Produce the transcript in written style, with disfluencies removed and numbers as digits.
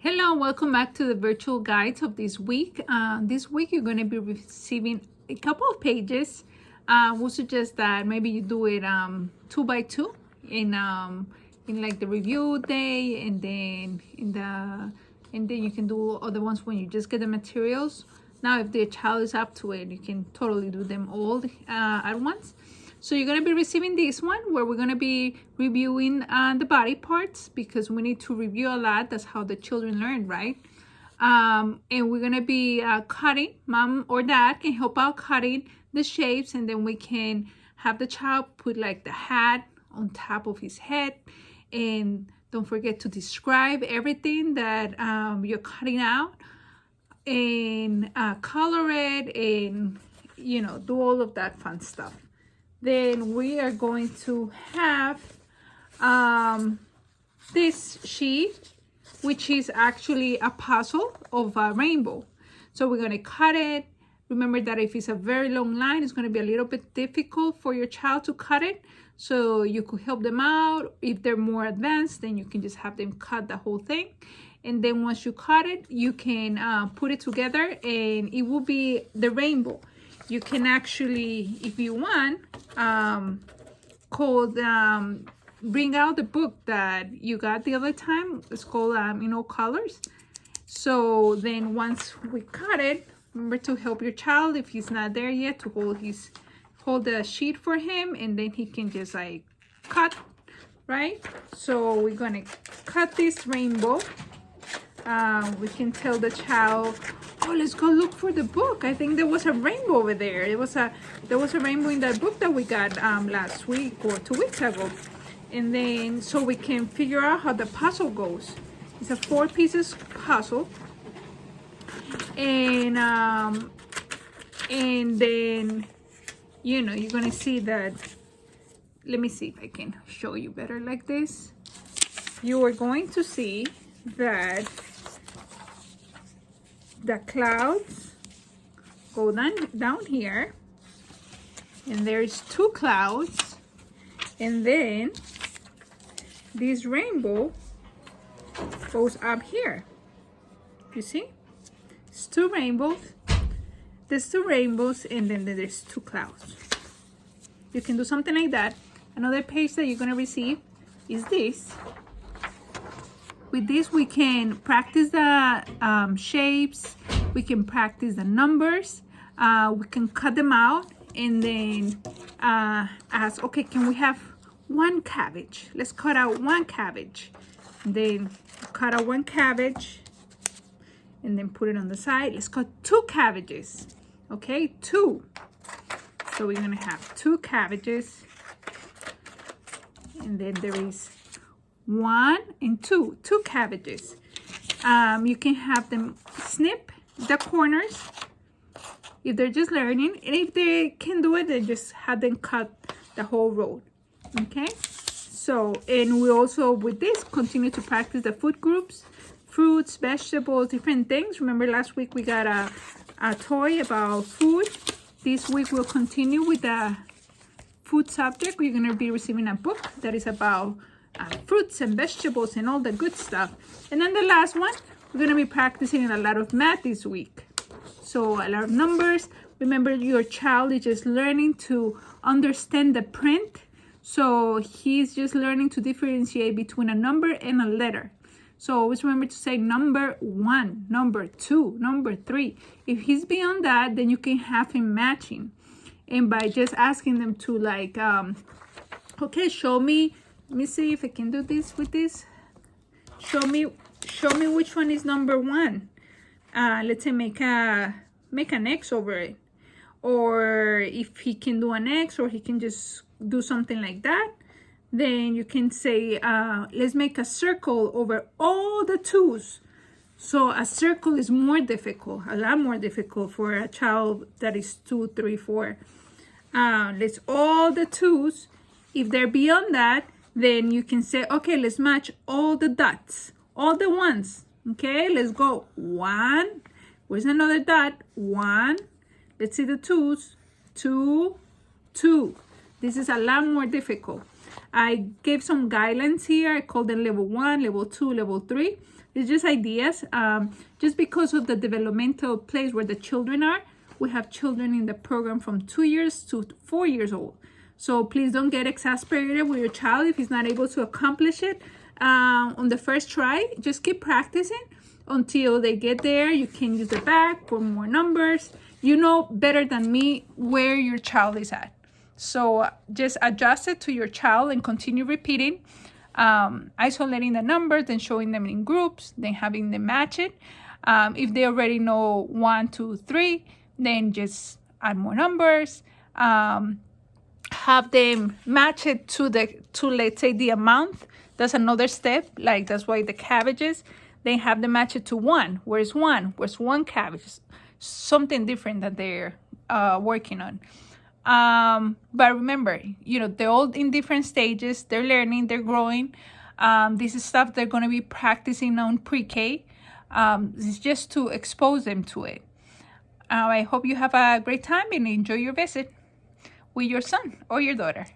Hello, welcome back to the virtual guides of this week. This week you're going to be receiving a couple of pages. We'll suggest that maybe you do it 2 by 2 in like the review day, and then you can do other ones when you just get the materials. Now, if the child is up to it, you can totally do them all at once. So you're going to be receiving this one where we're going to be reviewing the body parts, because we need to review a lot. That's how the children learn, right? And we're going to be cutting. Mom or dad can help out cutting the shapes, and then we can have the child put like the hat on top of his head. And don't forget to describe everything that you're cutting out, and color it, and do all of that fun stuff. Then we are going to have this sheet, which is actually a puzzle of a rainbow. So we're going to cut it. Remember that if it's a very long line, it's going to be a little bit difficult for your child to cut it. So you could help them out. If they're more advanced, then you can just have them cut the whole thing. And then once you cut it, you can put it together, and it will be the rainbow. You can actually, if you want, bring out the book that you got the other time. It's called Colors. So then once we cut it, remember to help your child if he's not there yet, to hold the sheet for him, and then he can just like cut, right? So we're gonna cut this rainbow. We can tell the child, oh, let's go look for the book. I think there was a rainbow over there. There was a rainbow in that book that we got last week or 2 weeks ago. And then so we can figure out how the puzzle goes. It's a 4 pieces puzzle. And then you're gonna see that. Let me see if I can show you better like this. You are going to see that the clouds go down here, and there's 2 clouds, and then this rainbow goes up here. You see, it's 2 rainbows. There's 2 rainbows, and then there's 2 clouds. You can do something like that. Another page that you're going to receive is this. With this, we can practice the shapes. We can practice the numbers. We can cut them out, and then ask, okay, can we have 1 cabbage? Let's cut out 1 cabbage. And then cut out 1 cabbage, and then put it on the side. Let's cut 2 cabbages. Okay, 2. So we're gonna have 2 cabbages, and then there is 1 and 2 cabbages. You can have them snip the corners if they're just learning, and if they can do it, then just have them cut the whole road. Okay, so, and we also with this continue to practice the food groups, fruits, vegetables, different things. Remember last week we got a toy about food. This week we'll continue with the food subject. We're going to be receiving a book that is about fruits and vegetables and all the good stuff. And then the last one, we're going to be practicing a lot of math this week. So a lot of numbers. Remember, your child is just learning to understand the print. So he's just learning to differentiate between a number and a letter. So always remember to say number 1, number 2, number 3. If he's beyond that, then you can have him matching. And by just asking them to like, okay, show me. Let me see if I can do this with this. Show me which one is number 1. Let's say make an X over it. Or if he can do an X, or he can just do something like that, then you can say, let's make a circle over all the 2s. So a circle is more difficult, a lot more difficult for a child that is 2, 3, 4. Let's all the 2s. If they're beyond that, then you can say, okay, let's match all the dots, all the 1s. Okay, let's go 1. Where's another dot? 1. Let's see the 2s. 2, 2. This is a lot more difficult. I gave some guidelines here. I call them level 1, level 2, level 3. It's just ideas. Just because of the developmental place where the children are, we have children in the program from 2 years to 4 years old. So please don't get exasperated with your child if he's not able to accomplish it on the first try. Just keep practicing until they get there. You can use the back for more numbers. You know better than me where your child is at. So just adjust it to your child and continue repeating, isolating the numbers, then showing them in groups, then having them match it. If they already know 1, 2, 3, then just add more numbers. Have them match it to let's say the amount. That's another step. Like that's why the cabbages, they have them match it to 1. Where's 1? Where's 1 cabbage? Something different that they're working on. But remember, you know, they're all in different stages. They're learning, they're growing. This is stuff they're going to be practicing on pre-K. It's just to expose them to it. I hope you have a great time and enjoy your visit with your son or your daughter.